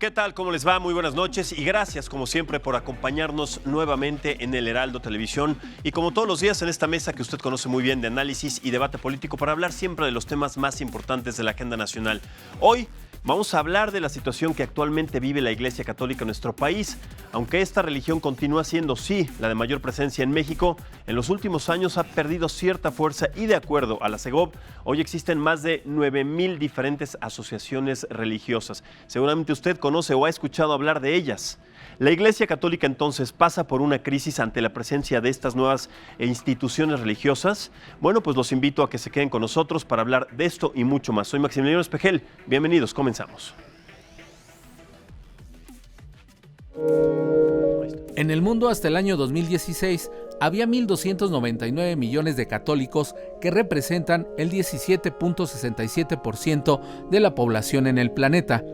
¿Qué tal? ¿Cómo les va? Muy buenas noches y gracias como siempre por acompañarnos nuevamente en el Heraldo Televisión y como todos los días en esta mesa que usted conoce muy bien de análisis y debate político para hablar siempre de los temas más importantes de la agenda nacional. Hoy vamos a hablar de la situación que actualmente vive la Iglesia Católica en nuestro país. Aunque esta religión continúa siendo, sí, la de mayor presencia en México, en los últimos años ha perdido cierta fuerza y de acuerdo a la Segov, hoy existen más de 9,000 diferentes asociaciones religiosas. Seguramente usted conoce o ha escuchado hablar de ellas. La Iglesia Católica entonces pasa por una crisis ante la presencia de estas nuevas instituciones religiosas. Bueno, pues los invito a que se queden con nosotros para hablar de esto y mucho más. Soy Maximiliano Espejel. Bienvenidos, comenzamos. En el mundo hasta el año 2016 había 1.299 millones de católicos que representan el 17.67% de la población en el planeta.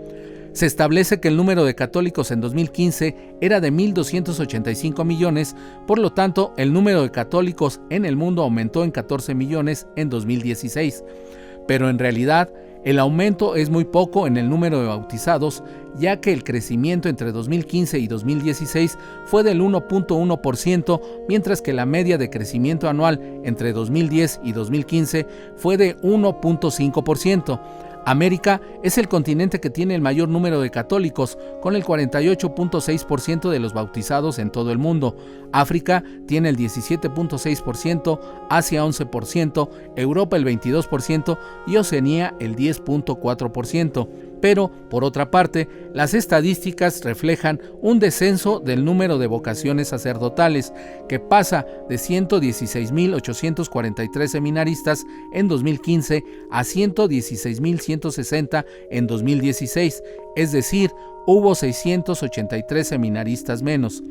Se establece que el número de católicos en 2015 era de 1.285 millones, por lo tanto, el número de católicos en el mundo aumentó en 14 millones en 2016. Pero en realidad, el aumento es muy poco en el número de bautizados, ya que el crecimiento entre 2015 y 2016 fue del 1.1%, mientras que la media de crecimiento anual entre 2010 y 2015 fue de 1.5%. América es el continente que tiene el mayor número de católicos, con el 48.6% de los bautizados en todo el mundo. África tiene el 17.6%, Asia 11%, Europa el 22% y Oceanía el 10.4%. Pero, por otra parte, las estadísticas reflejan un descenso del número de vocaciones sacerdotales, que pasa de 116.843 seminaristas en 2015 a 116.160 en 2016, es decir, hubo 683 seminaristas menos.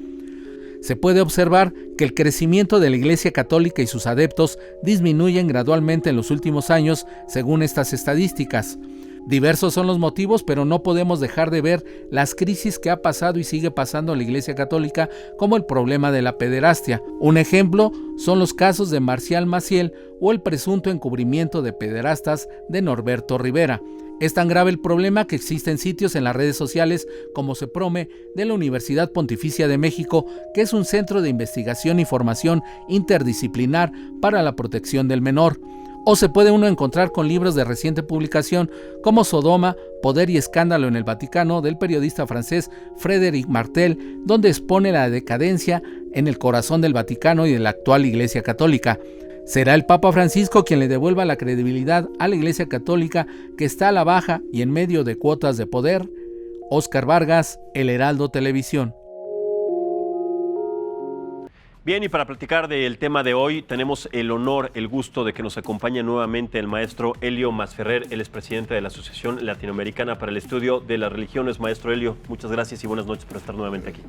Se puede observar que el crecimiento de la Iglesia Católica y sus adeptos disminuyen gradualmente en los últimos años, según estas estadísticas. Diversos son los motivos, pero no podemos dejar de ver las crisis que ha pasado y sigue pasando la Iglesia Católica, como el problema de la pederastia. Un ejemplo son los casos de Marcial Maciel o el presunto encubrimiento de pederastas de Norberto Rivera. Es tan grave el problema que existen sitios en las redes sociales como CEPROME de la Universidad Pontificia de México, que es un centro de investigación y formación interdisciplinar para la protección del menor. O se puede uno encontrar con libros de reciente publicación como Sodoma, Poder y Escándalo en el Vaticano, del periodista francés Frédéric Martel, donde expone la decadencia en el corazón del Vaticano y de la actual Iglesia Católica. ¿Será el Papa Francisco quien le devuelva la credibilidad a la Iglesia Católica, que está a la baja y en medio de cuotas de poder? Óscar Vargas, El Heraldo Televisión. Bien, y para platicar del tema de hoy, tenemos el honor, el gusto de que nos acompañe nuevamente el maestro Elio Masferrer. Él es presidente de la Asociación Latinoamericana para el Estudio de las Religiones. Maestro Elio, muchas gracias y buenas noches por estar nuevamente aquí.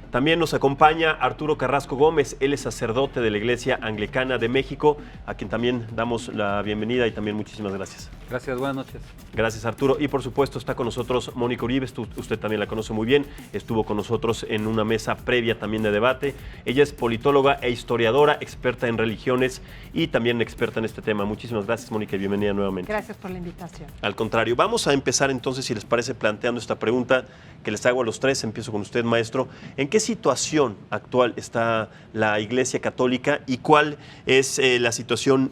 También nos acompaña Arturo Carrasco Gómez, él es sacerdote de la Iglesia Anglicana de México, a quien también damos la bienvenida y también muchísimas gracias. Gracias, buenas noches. Gracias, Arturo. Y por supuesto está con nosotros Mónica Uribe, usted también la conoce muy bien, estuvo con nosotros en una mesa previa también de debate. Ella es politóloga e historiadora, experta en religiones y también experta en este tema. Muchísimas gracias, Mónica, y bienvenida nuevamente. Gracias por la invitación. Al contrario, vamos a empezar entonces, si les parece, planteando esta pregunta que les hago a los tres. Empiezo con usted, maestro. ¿En qué situación actual está la Iglesia Católica y cuál es la situación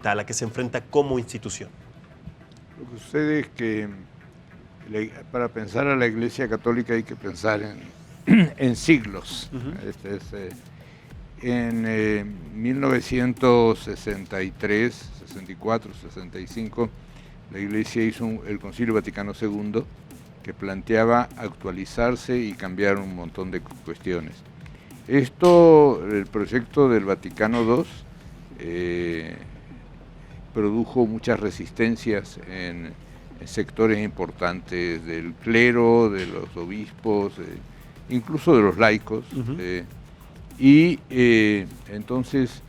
a la que se enfrenta como institución? Lo que sucede es que para pensar a la Iglesia Católica hay que pensar en siglos. En 1963, 64, 65, la Iglesia hizo el Concilio Vaticano II, que planteaba actualizarse y cambiar un montón de cuestiones. El proyecto del Vaticano II produjo muchas resistencias en sectores importantes del clero, de los obispos, incluso de los laicos. Entonces,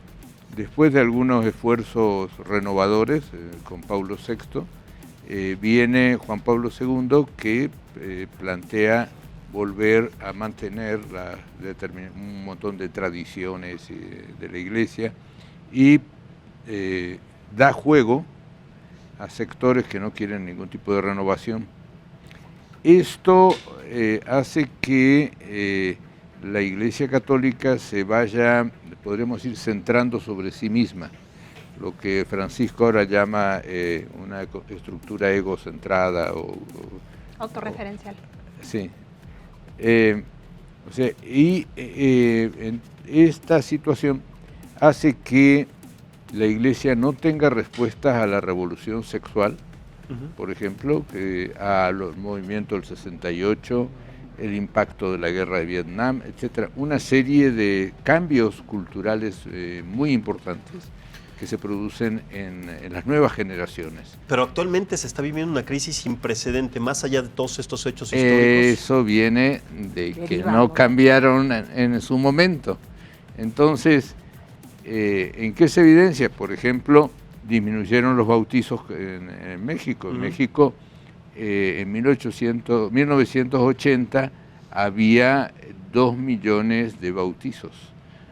después de algunos esfuerzos renovadores con Pablo VI, viene Juan Pablo II, que plantea volver a mantener un montón de tradiciones de la Iglesia y da juego a sectores que no quieren ningún tipo de renovación. esto hace que la Iglesia Católica se vaya, podríamos decir, centrando sobre sí misma, lo que Francisco ahora llama una estructura egocentrada autorreferencial. Sí. En esta situación hace que la Iglesia no tenga respuestas a la revolución sexual, por ejemplo, a los movimientos del 68, el impacto de la guerra de Vietnam, etcétera, una serie de cambios culturales muy importantes que se producen en las nuevas generaciones. Pero actualmente se está viviendo una crisis sin precedente, más allá de todos estos hechos históricos. Eso viene de que no cambiaron en su momento. Entonces, ¿en qué se evidencia? Por ejemplo, disminuyeron los bautizos en México. En México, en 1980 había 2 millones de bautizos.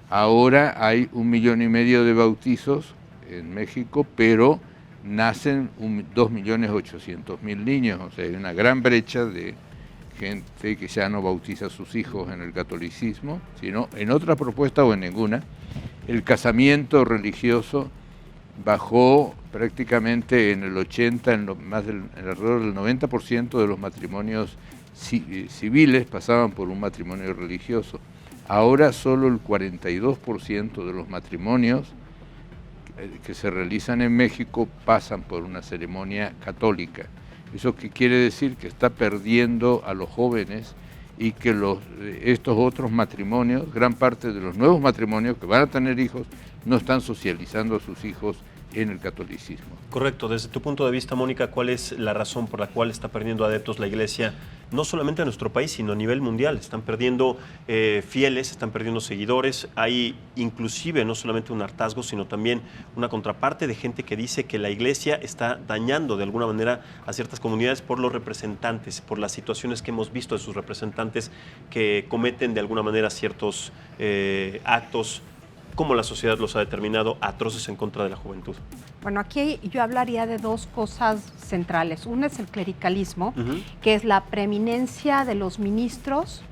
Ahora hay 1,5 millones de bautizos en México, pero nacen 2.800.000 niños. O sea, hay una gran brecha de gente que ya no bautiza a sus hijos en el catolicismo, sino en otra propuesta o en ninguna. El casamiento religioso bajó prácticamente en el 80, alrededor del 90% de los matrimonios civiles pasaban por un matrimonio religioso. Ahora solo el 42% de los matrimonios que se realizan en México pasan por una ceremonia católica. ¿Eso qué quiere decir? Que está perdiendo a los jóvenes y que estos otros matrimonios, gran parte de los nuevos matrimonios que van a tener hijos, no están socializando a sus hijos en el catolicismo. Correcto. Desde tu punto de vista, Mónica, ¿cuál es la razón por la cual está perdiendo adeptos la Iglesia, no solamente en nuestro país, sino a nivel mundial? Están perdiendo fieles, están perdiendo seguidores. Hay inclusive no solamente un hartazgo, sino también una contraparte de gente que dice que la Iglesia está dañando de alguna manera a ciertas comunidades por los representantes, por las situaciones que hemos visto de sus representantes que cometen de alguna manera ciertos actos, como la sociedad los ha determinado, atroces en contra de la juventud. Bueno, aquí yo hablaría de dos cosas centrales. Una es el clericalismo, que es la preeminencia de los ministros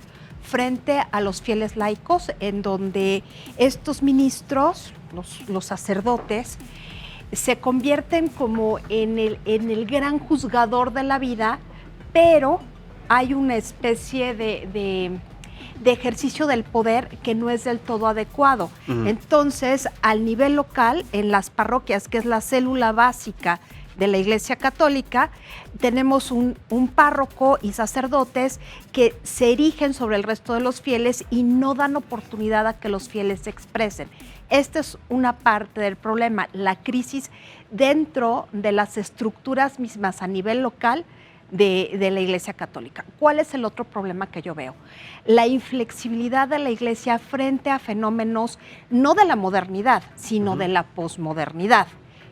frente a los fieles laicos, en donde estos ministros, los sacerdotes, se convierten como en el gran juzgador de la vida, pero hay una especie de ejercicio del poder que no es del todo adecuado. Entonces, al nivel local, en las parroquias, que es la célula básica de la Iglesia Católica, tenemos un párroco y sacerdotes que se erigen sobre el resto de los fieles y no dan oportunidad a que los fieles se expresen. Esta es una parte del problema, la crisis dentro de las estructuras mismas a nivel local de la Iglesia Católica. ¿Cuál es el otro problema que yo veo? La inflexibilidad de la Iglesia frente a fenómenos no de la modernidad, sino de la posmodernidad,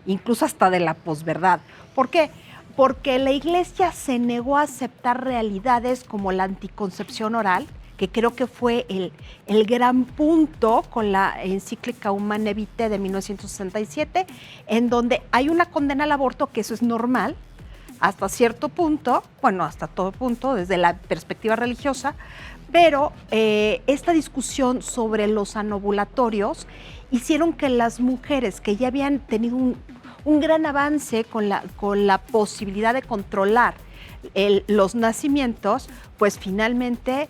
incluso hasta de la posverdad. ¿Por qué? Porque la Iglesia se negó a aceptar realidades como la anticoncepción oral, que creo que fue el gran punto con la encíclica Humanae Vitae de 1967, en donde hay una condena al aborto, que eso es normal, hasta cierto punto, bueno, hasta todo punto, desde la perspectiva religiosa, pero esta discusión sobre los anovulatorios hicieron que las mujeres que ya habían tenido un gran avance con la posibilidad de controlar los nacimientos, pues finalmente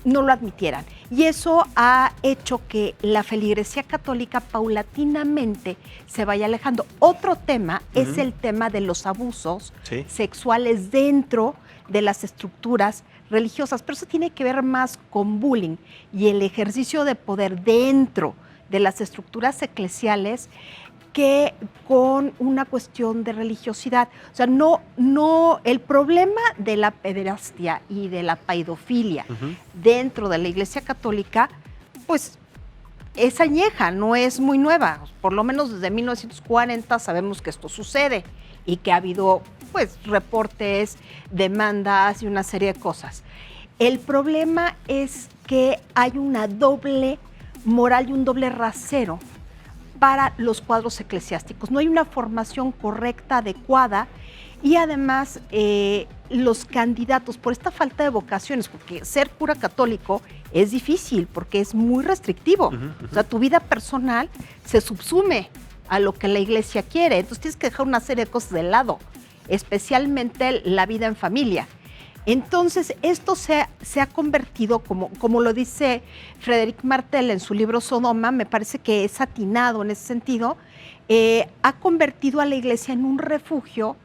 no lo admitieran. Y eso ha hecho que la feligresía católica paulatinamente se vaya alejando. Otro tema es el tema de los abusos sexuales dentro de las estructuras religiosas, pero eso tiene que ver más con bullying y el ejercicio de poder dentro de las estructuras eclesiales que con una cuestión de religiosidad. O sea, no, el problema de la pederastia y de la paidofilia dentro de la Iglesia Católica, pues es añeja, no es muy nueva. Por lo menos desde 1940 sabemos que esto sucede y que ha habido, pues, reportes, demandas y una serie de cosas. El problema es que hay una doble moral y un doble rasero para los cuadros eclesiásticos. No hay una formación correcta, adecuada, Y además, los candidatos, por esta falta de vocaciones, porque ser cura católico es difícil, porque es muy restrictivo. O sea, tu vida personal se subsume a lo que la iglesia quiere. Entonces tienes que dejar una serie de cosas de lado, especialmente la vida en familia. Entonces, esto se ha convertido, como lo dice Frédéric Martel en su libro Sodoma, me parece que es atinado en ese sentido, ha convertido a la iglesia en un refugio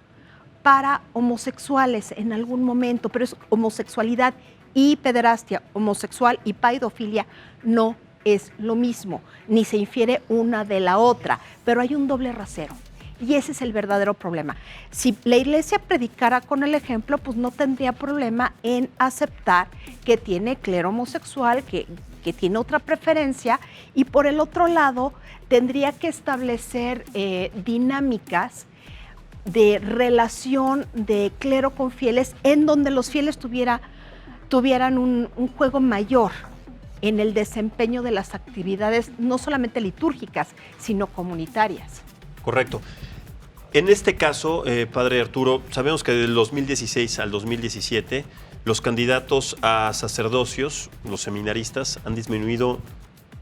para homosexuales en algún momento, pero es homosexualidad y pederastia, homosexual y pedofilia no es lo mismo, ni se infiere una de la otra, pero hay un doble rasero. Y ese es el verdadero problema. Si la iglesia predicara con el ejemplo, pues no tendría problema en aceptar que tiene clero homosexual, que tiene otra preferencia, y por el otro lado tendría que establecer dinámicas de relación de clero con fieles, en donde los fieles tuvieran un juego mayor en el desempeño de las actividades, no solamente litúrgicas, sino comunitarias. Correcto. En este caso, padre Arturo, sabemos que del 2016 al 2017 los candidatos a sacerdocios, los seminaristas, han disminuido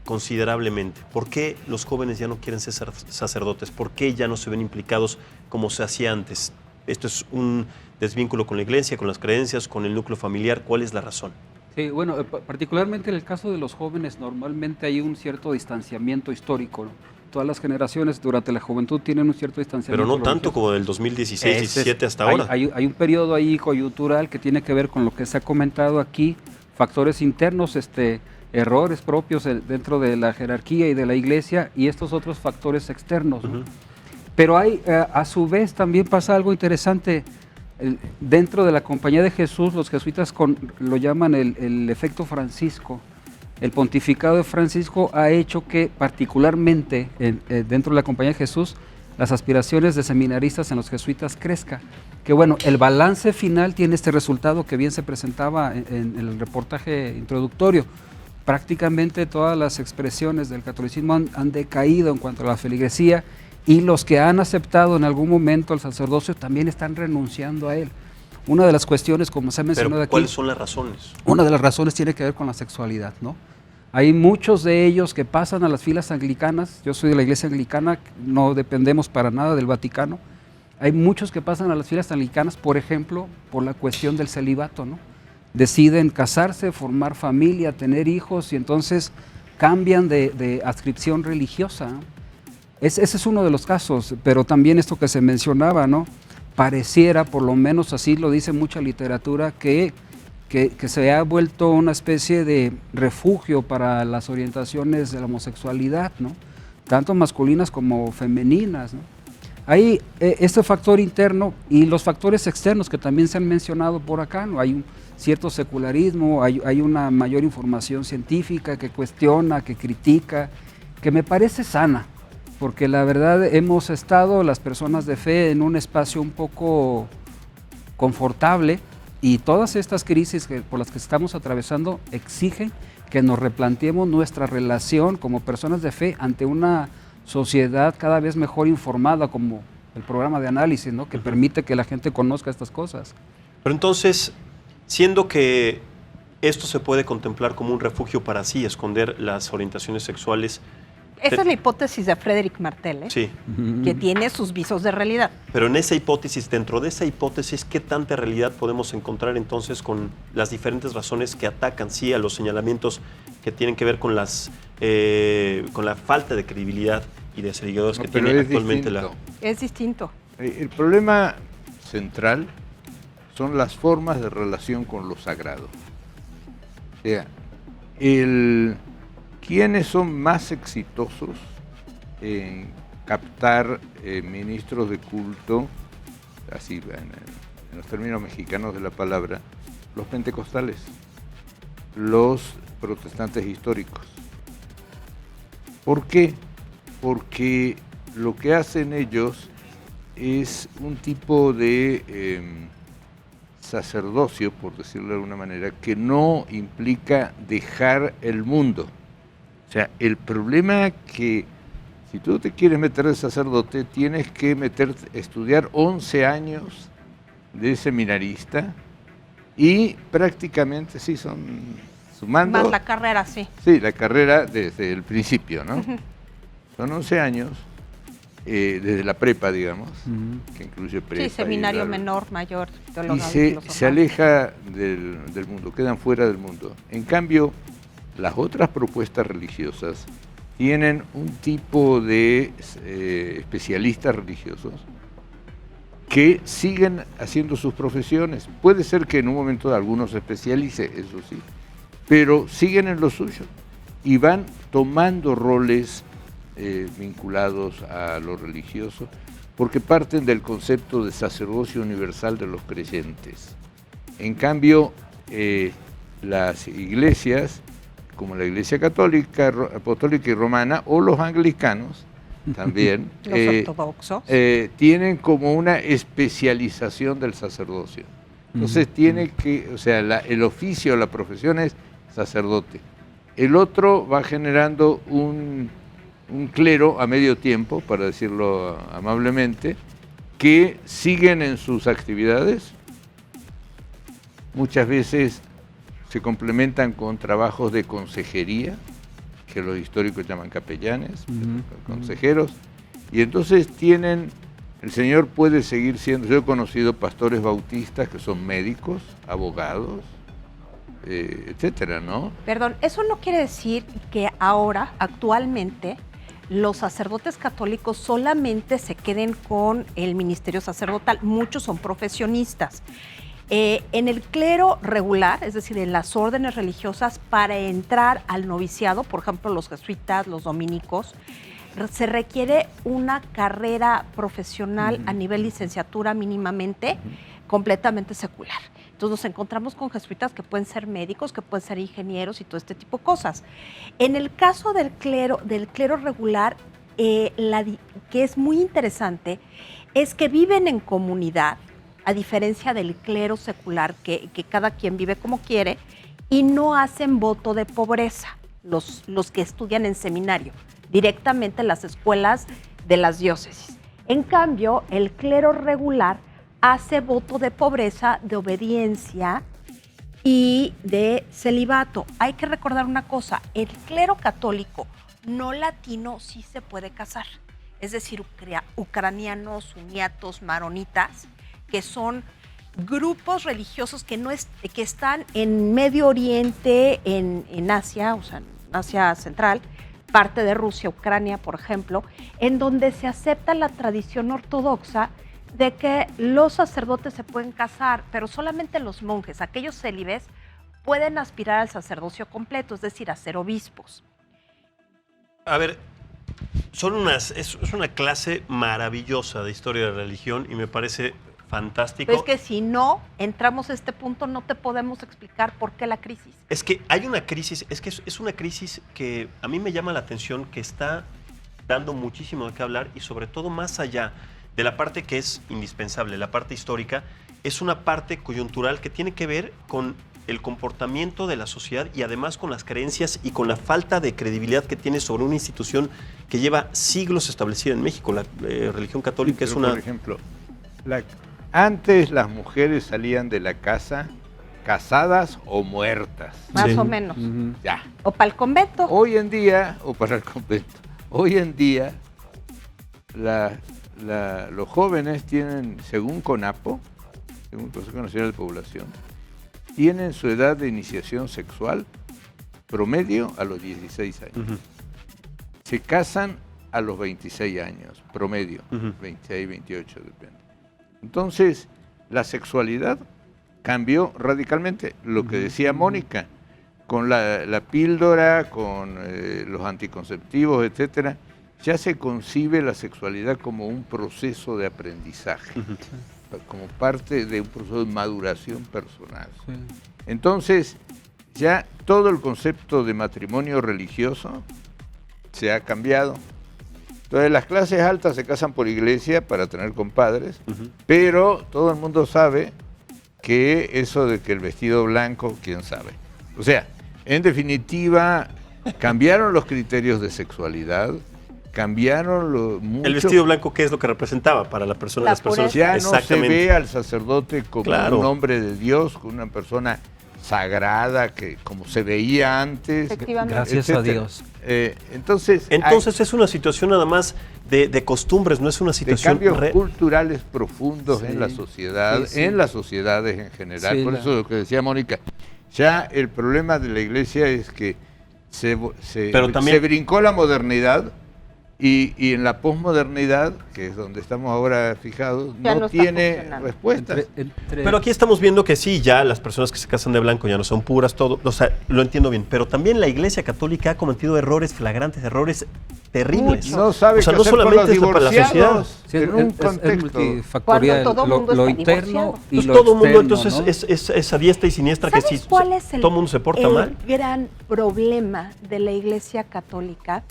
considerablemente. ¿Por qué los jóvenes ya no quieren ser sacerdotes? ¿Por qué ya no se ven implicados como se hacía antes? ¿Esto es un desvínculo con la iglesia, con las creencias, con el núcleo familiar? ¿Cuál es la razón? Sí, bueno, particularmente en el caso de los jóvenes, normalmente hay un cierto distanciamiento histórico, ¿no? Todas las generaciones durante la juventud tienen un cierto distanciamiento. Pero no tanto como del 2016-17 hasta ahora. Hay un periodo ahí coyuntural que tiene que ver con lo que se ha comentado aquí, factores internos, errores propios dentro de la jerarquía y de la iglesia, y estos otros factores externos, ¿no? Pero hay, a su vez, también pasa algo interesante. Dentro de la Compañía de Jesús, los jesuitas lo llaman el efecto Francisco. El pontificado de Francisco ha hecho que, particularmente dentro de la Compañía de Jesús, las aspiraciones de seminaristas en los jesuitas crezca. Que bueno, el balance final tiene este resultado que bien se presentaba en el reportaje introductorio. Prácticamente todas las expresiones del catolicismo han decaído en cuanto a la feligresía, y los que han aceptado en algún momento el sacerdocio también están renunciando a él. Una de las cuestiones, como se ha mencionado aquí... ¿Cuáles son las razones? Una de las razones tiene que ver con la sexualidad, ¿no? Hay muchos de ellos que pasan a las filas anglicanas. Yo soy de la iglesia anglicana, no dependemos para nada del Vaticano. Hay muchos que pasan a las filas anglicanas, por ejemplo, por la cuestión del celibato, ¿no? Deciden casarse, formar familia, tener hijos, y entonces cambian de adscripción religiosa, ¿no? Ese es uno de los casos, pero también esto que se mencionaba, ¿no? Pareciera, por lo menos así lo dice mucha literatura, que se ha vuelto una especie de refugio para las orientaciones de la homosexualidad, ¿no? Tanto masculinas como femeninas, ¿no? Hay este factor interno y los factores externos que también se han mencionado por acá, ¿no? Hay un cierto secularismo, hay una mayor información científica que cuestiona, que critica, que me parece sana, porque la verdad hemos estado, las personas de fe, en un espacio un poco confortable, y todas estas crisis por las que estamos atravesando exigen que nos replanteemos nuestra relación como personas de fe ante una sociedad cada vez mejor informada, como el programa de análisis, ¿no? Que permite que la gente conozca estas cosas. Pero entonces, siendo que esto se puede contemplar como un refugio para así esconder las orientaciones sexuales... Esa es la hipótesis de Frédéric Martel, ¿eh? Sí. Que tiene sus visos de realidad. Pero en esa hipótesis, dentro de esa hipótesis, ¿qué tanta realidad podemos encontrar entonces con las diferentes razones que atacan, sí, a los señalamientos que tienen que ver con la falta de credibilidad y de seguidores que tiene actualmente la... Es distinto. El problema central son las formas de relación con lo sagrado. O sea, ¿quiénes son más exitosos en captar ministros de culto, así en los términos mexicanos de la palabra? Los pentecostales, los protestantes históricos. ¿Por qué? Porque lo que hacen ellos es un tipo de sacerdocio, por decirlo de alguna manera, que no implica dejar el mundo. O sea, el problema que si tú te quieres meter de sacerdote, tienes que estudiar 11 años de seminarista y prácticamente sí son sumando... Más la carrera, sí. Sí, la carrera desde el principio, ¿no? Son 11 años, desde la prepa, digamos, que incluye prepa. Sí, seminario y menor, mayor, y teología, se filosofía. aleja del mundo, quedan fuera del mundo. En cambio, las otras propuestas religiosas tienen un tipo de especialistas religiosos que siguen haciendo sus profesiones. Puede ser que en un momento algunos se especialice, eso sí, pero siguen en lo suyo y van tomando roles vinculados a lo religioso, porque parten del concepto de sacerdocio universal de los creyentes. En cambio, las iglesias, como la Iglesia Católica, Apostólica y Romana, o los anglicanos también, Los ortodoxos. tienen como una especialización del sacerdocio. Entonces tiene que, o sea, el oficio, la profesión es sacerdote. El otro va generando un clero a medio tiempo, para decirlo amablemente, que siguen en sus actividades. Muchas veces se complementan con trabajos de consejería, que los históricos llaman capellanes, consejeros, y entonces el Señor puede seguir siendo, yo he conocido pastores bautistas que son médicos, abogados, etcétera, ¿no? Perdón, eso no quiere decir que ahora, actualmente, los sacerdotes católicos solamente se queden con el ministerio sacerdotal. Muchos son profesionistas. En el clero regular, es decir, en las órdenes religiosas, para entrar al noviciado, por ejemplo, los jesuitas, los dominicos, se requiere una carrera profesional a nivel licenciatura mínimamente, completamente secular. Entonces nos encontramos con jesuitas que pueden ser médicos, que pueden ser ingenieros y todo este tipo de cosas. En el caso del clero regular, que es muy interesante, es que viven en comunidad, a diferencia del clero secular, que cada quien vive como quiere, y no hacen voto de pobreza, los que estudian en seminario, directamente en las escuelas de las diócesis. En cambio, el clero regular hace voto de pobreza, de obediencia y de celibato. Hay que recordar una cosa, el clero católico no latino sí se puede casar, es decir, ucranianos, uniatos, maronitas, que son grupos religiosos que están en Medio Oriente, en Asia, o sea, en Asia Central, parte de Rusia, Ucrania, por ejemplo, en donde se acepta la tradición ortodoxa de que los sacerdotes se pueden casar, pero solamente los monjes, aquellos célibes, pueden aspirar al sacerdocio completo, es decir, a ser obispos. A ver, es una clase maravillosa de historia de religión y me parece fantástico. Pero es que si no entramos a este punto, no te podemos explicar por qué la crisis. Es que hay una crisis, es una crisis que a mí me llama la atención, que está dando muchísimo de qué hablar y sobre todo más allá de la parte que es indispensable, la parte histórica, es una parte coyuntural que tiene que ver con el comportamiento de la sociedad y además con las creencias y con la falta de credibilidad que tiene sobre una institución que lleva siglos establecida en México. La religión católica es una... Por ejemplo, antes las mujeres salían de la casa casadas o muertas. Más o menos. Ya. O para el convento. Hoy en día, o para el convento, hoy en día los jóvenes tienen, según CONAPO, según el Consejo Nacional de Población, tienen su edad de iniciación sexual promedio a los 16 años. Se casan a los 26 años, promedio, 26, 28, depende. Entonces, la sexualidad cambió radicalmente, lo que decía Mónica, con la píldora, con los anticonceptivos, etcétera, ya se concibe la sexualidad como un proceso de aprendizaje, como parte de un proceso de maduración personal. Sí. Entonces, ya todo el concepto de matrimonio religioso se ha cambiado. Entonces, las clases altas se casan por iglesia para tener compadres, pero todo el mundo sabe que eso de que el vestido blanco, quién sabe. O sea, en definitiva, cambiaron los criterios de sexualidad, cambiaron mucho. El vestido blanco, ¿qué es lo que representaba para las personas? Ya no se Exactamente. ve al sacerdote como Claro. un hombre de Dios, como una persona sagrada, que como se veía antes. Efectivamente. Gracias a etcétera. Dios. Entonces Es una situación nada más de costumbres, no es una de situación cambios culturales profundos Sí, en la sociedad, sí, sí. en las sociedades en general. Sí, Por eso lo que decía Mónica, ya el problema de la iglesia es que Pero también- se brincó la modernidad y en la posmodernidad, que es donde estamos ahora fijados, Ya no no está tiene funcionando. respuestas. Pero aquí estamos viendo que sí, ya las personas que se casan de blanco ya no son puras, todo, o sea, lo entiendo bien, pero también la Iglesia Católica ha cometido errores flagrantes, errores terribles. No sabe o sea, qué no hacer con los solamente es para la sociedad. divorciados Sí, en un es contexto. multifactorial, Cuando todo mundo lo está interno divorciado. y Pues lo todo el mundo externo, entonces ¿no? es a diestra y siniestra que ¿Sabes si cuál es el, todo el mundo se porta el mal. gran problema de la Iglesia Católica?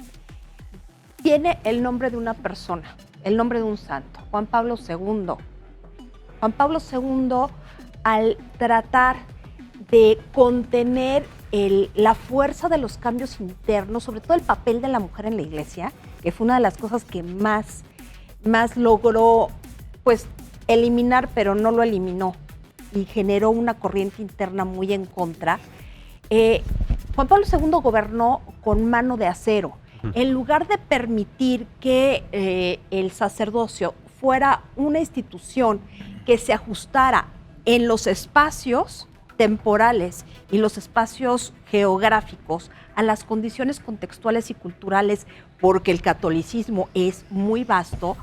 Tiene el nombre de una persona, el nombre de un santo, Juan Pablo II. Juan Pablo II, al tratar de contener la fuerza de los cambios internos, sobre todo el papel de la mujer en la Iglesia, que fue una de las cosas que más logró pues eliminar, pero no lo eliminó, y generó una corriente interna muy en contra. Juan Pablo II gobernó con mano de acero. En lugar de permitir que el sacerdocio fuera una institución que se ajustara en los espacios temporales y los espacios geográficos a las condiciones contextuales y culturales, porque el catolicismo es muy vasto,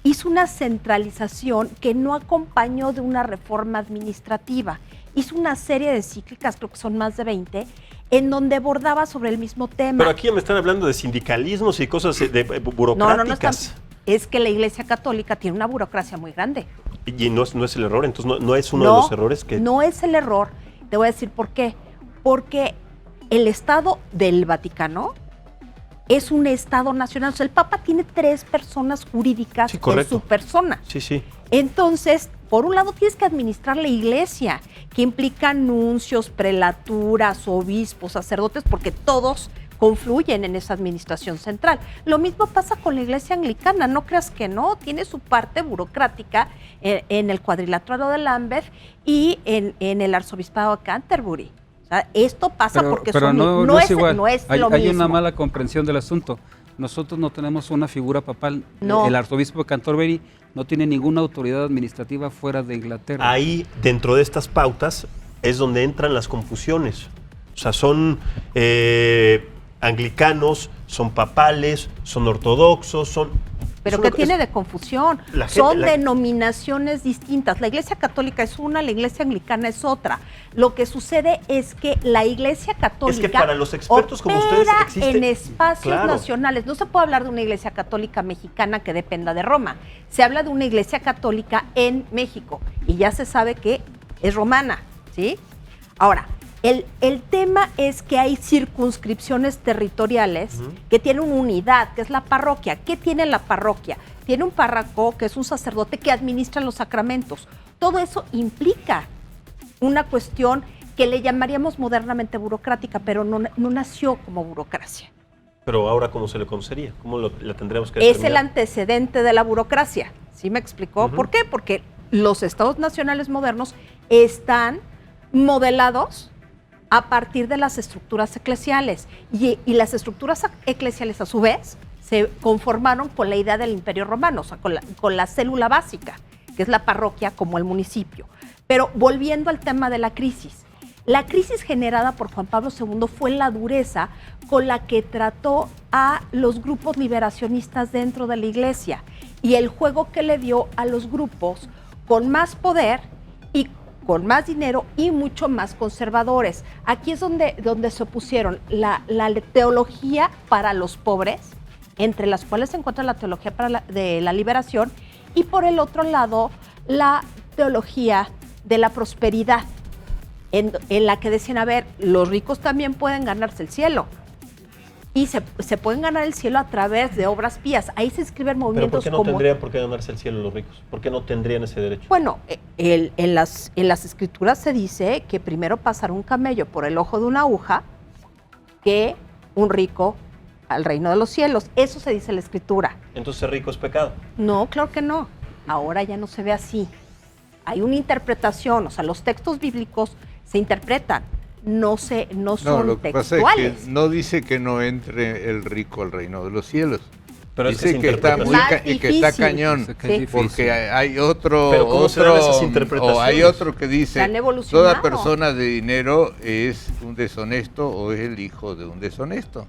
hizo una centralización que no acompañó de una reforma administrativa. Hizo una serie de encíclicas, creo que son más de 20, en donde abordaba sobre el mismo tema. Pero aquí ya me están hablando de sindicalismos y cosas burocráticas. Es que la Iglesia Católica tiene una burocracia muy grande. Y no es el error, entonces no es uno de los errores que... No es el error. Te voy a decir por qué. Porque el Estado del Vaticano es un Estado nacional. O sea, el Papa tiene 3 personas jurídicas Sí, en correcto. su persona. Sí, sí. Entonces, por un lado tienes que administrar la iglesia, que implica nuncios, prelaturas, obispos, sacerdotes, porque todos confluyen en esa administración central. Lo mismo pasa con la iglesia anglicana, no creas que no, tiene su parte burocrática en el cuadrilátero de Lambeth y en el arzobispado de Canterbury. O sea, esto pasa porque pero son, no es igual. no es hay, lo hay mismo. una mala comprensión del asunto. Nosotros no tenemos una figura papal. No. El arzobispo de Canterbury no tiene ninguna autoridad administrativa fuera de Inglaterra. Ahí, dentro de estas pautas, es donde entran las confusiones. O sea, son anglicanos, son papales, son ortodoxos, son... ¿Pero qué tiene de confusión? La gente- Son la- denominaciones distintas. La Iglesia Católica es una, la Iglesia Anglicana es otra. Lo que sucede es que la Iglesia Católica Es que para los expertos como ustedes opera existe- en espacios Claro. nacionales. No se puede hablar de una Iglesia Católica mexicana que dependa de Roma. Se habla de una Iglesia Católica en México y ya se sabe que es romana, ¿sí? Ahora, el tema es que hay circunscripciones territoriales que tienen una unidad, que es la parroquia. ¿Qué tiene la parroquia? Tiene un párroco, que es un sacerdote que administra los sacramentos. Todo eso implica una cuestión que le llamaríamos modernamente burocrática, pero no nació como burocracia. Pero ahora, ¿cómo se le conocería? ¿Cómo la tendríamos que Es el determinar? antecedente de la burocracia. ¿Sí me explicó? ¿Por qué? Porque los estados nacionales modernos están modelados a partir de las estructuras eclesiales. Y las estructuras eclesiales, a su vez, se conformaron con la idea del Imperio Romano, o sea, con la célula básica, que es la parroquia como el municipio. Pero volviendo al tema de la crisis generada por Juan Pablo II fue la dureza con la que trató a los grupos liberacionistas dentro de la iglesia y el juego que le dio a los grupos con más poder y con más dinero y mucho más conservadores. Aquí es donde se opusieron la teología para los pobres, entre las cuales se encuentra la teología de la liberación, y por el otro lado, la teología de la prosperidad, en la que decían, a ver, los ricos también pueden ganarse el cielo. Y se pueden ganar el cielo a través de obras pías. Ahí se escriben ¿Pero por movimientos qué no como... tendrían por qué ganarse el cielo los ricos? ¿Por qué no tendrían ese derecho? Bueno, en las escrituras se dice que primero pasará un camello por el ojo de una aguja que un rico al reino de los cielos. Eso se dice en la Escritura. Entonces ser rico es pecado. No, claro que no. Ahora ya no se ve así. Hay una interpretación, o sea, los textos bíblicos se interpretan, no son lo que pasa textuales. es que no dice que no entre el rico al reino de los cielos. Pero es dice que que está interpreta. que está cañón, Sí. porque hay otro, Pero ¿cómo se dan esas interpretaciones? o hay otro que dice Se han evolucionado. toda persona de dinero es un deshonesto o es el hijo de un deshonesto.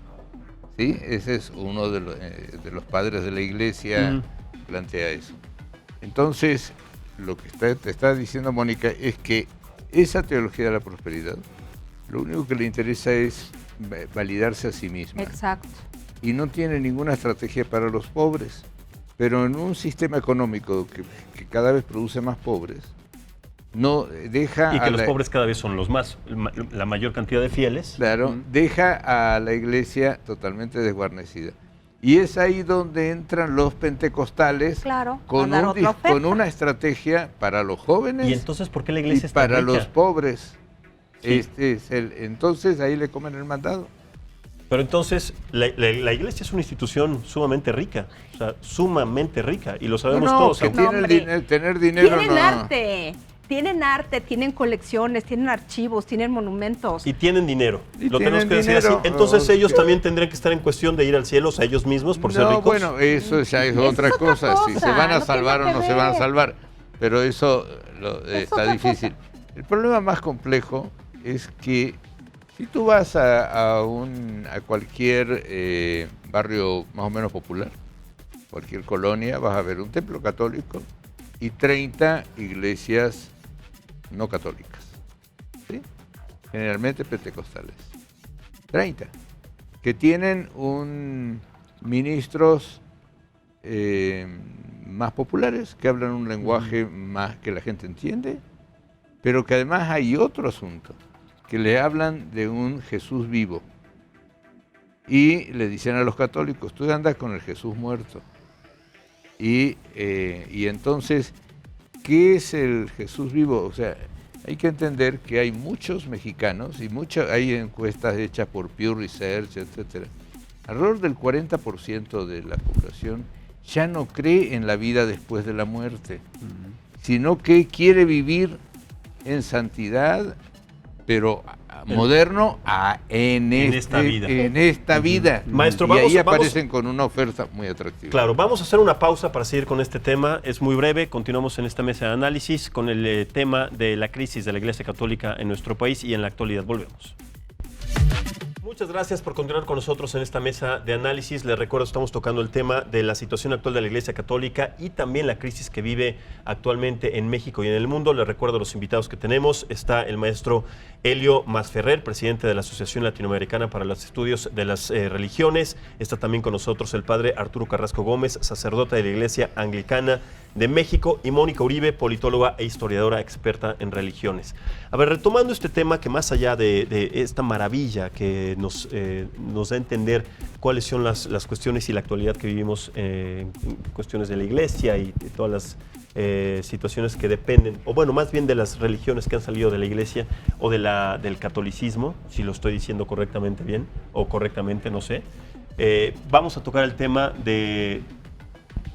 ¿Sí? Ese es uno de los padres de la iglesia, plantea eso. Entonces, lo que te está diciendo Mónica es que esa teología de la prosperidad, lo único que le interesa es validarse a sí misma. Exacto. Y no tiene ninguna estrategia para los pobres. Pero en un sistema económico que cada vez produce más pobres, no deja Y que los pobres cada vez son los más, la mayor cantidad de fieles. Claro, deja a la iglesia totalmente desguarnecida. Y es ahí donde entran los pentecostales, Claro, con, a dar otra oferta. con una estrategia para los jóvenes Y entonces, ¿por qué la y iglesia está para rica? los pobres. Sí. Entonces ahí le comen el mandado. Pero entonces, la iglesia es una institución sumamente rica, o sea, sumamente rica, y lo sabemos No, todos. Que no, tiene hombre. tener dinero Tienen arte, tienen colecciones, tienen archivos, tienen monumentos. Y tienen dinero, Y lo tenemos tienen que decir así. dinero. Entonces ellos también tendrían que estar en cuestión de ir al cielo, o sea, ellos mismos, por ser ricos. Bueno, eso ya es otra cosa. Si se van a no salvar tiene o no que se van a ver. salvar. Pero eso está otra difícil. El problema más complejo es que si tú vas a cualquier barrio más o menos popular, cualquier colonia, vas a ver un templo católico y 30 iglesias no católicas, ¿sí? Generalmente pentecostales. 30, que tienen ministros más populares, que hablan un lenguaje más que la gente entiende, pero que además hay otro asunto, que le hablan de un Jesús vivo. Y le dicen a los católicos, tú andas con el Jesús muerto. Y entonces, ¿qué es el Jesús vivo? O sea, hay que entender que hay muchos mexicanos y hay encuestas hechas por Pew Research, etcétera. Alrededor del 40% de la población ya no cree en la vida después de la muerte, sino que quiere vivir en santidad, pero moderno en esta vida. Maestro, y ahí vamos. aparecen con una oferta muy atractiva. Claro, vamos a hacer una pausa para seguir con este tema. Es muy breve. Continuamos en esta mesa de análisis con el tema de la crisis de la Iglesia Católica en nuestro país y en la actualidad. Volvemos. Muchas gracias por continuar con nosotros en esta mesa de análisis. Les recuerdo, estamos tocando el tema de la situación actual de la Iglesia Católica y también la crisis que vive actualmente en México y en el mundo. Les recuerdo los invitados que tenemos. Está el maestro Helio Masferrer, presidente de la Asociación Latinoamericana para los Estudios de las Religiones. Está también con nosotros el padre Arturo Carrasco Gómez, sacerdote de la Iglesia Anglicana de México, y Mónica Uribe, politóloga e historiadora experta en religiones. A ver, retomando este tema que más allá de esta maravilla que nos da a entender cuáles son las cuestiones y la actualidad que vivimos en cuestiones de la Iglesia y de todas las situaciones que dependen, o bueno, más bien de las religiones que han salido de la Iglesia o del catolicismo, si lo estoy diciendo correctamente bien o correctamente, no sé. Vamos a tocar el tema de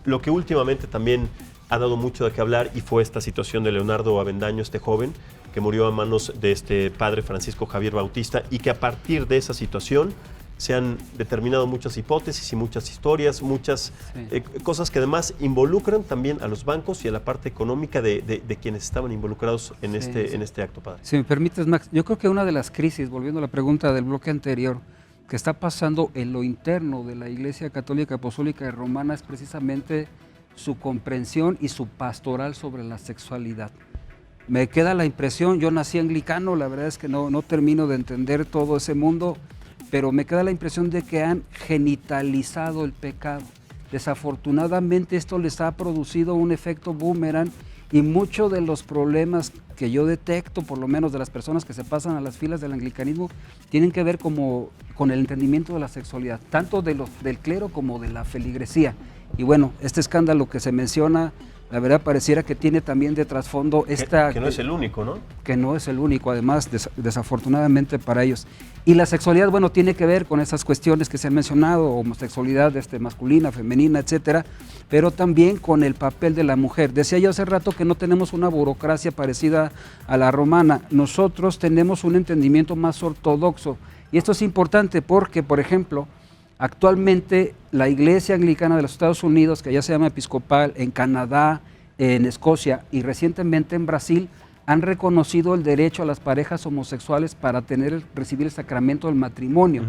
lo que últimamente también ha dado mucho de qué hablar, y fue esta situación de Leonardo Avendaño, este joven que murió a manos de este padre Francisco Javier Bautista, y que a partir de esa situación se han determinado muchas hipótesis y muchas historias, muchas cosas que además involucran también a los bancos y a la parte económica de quienes estaban involucrados en este acto, padre. Si me permites, Max, yo creo que una de las crisis, volviendo a la pregunta del bloque anterior, que está pasando en lo interno de la Iglesia Católica Apostólica y Romana es precisamente su comprensión y su pastoral sobre la sexualidad. Me queda la impresión, yo nací anglicano, la verdad es que no termino de entender todo ese mundo, pero me queda la impresión de que han genitalizado el pecado. Desafortunadamente esto les ha producido un efecto boomerang, y muchos de los problemas que yo detecto, por lo menos de las personas que se pasan a las filas del anglicanismo, tienen que ver con el entendimiento de la sexualidad, tanto del clero como de la feligresía. Y bueno, este escándalo que se menciona la verdad pareciera que tiene también de trasfondo esta... Que no es el único, ¿no? Que no es el único, además, desafortunadamente para ellos. Y la sexualidad, bueno, tiene que ver con esas cuestiones que se han mencionado, homosexualidad masculina, femenina, etcétera, pero también con el papel de la mujer. Decía yo hace rato que no tenemos una burocracia parecida a la romana. Nosotros tenemos un entendimiento más ortodoxo. Y esto es importante porque, por ejemplo, actualmente la Iglesia Anglicana de los Estados Unidos, que ya se llama episcopal, en Canadá, en Escocia y recientemente en Brasil, han reconocido el derecho a las parejas homosexuales para recibir el sacramento del matrimonio.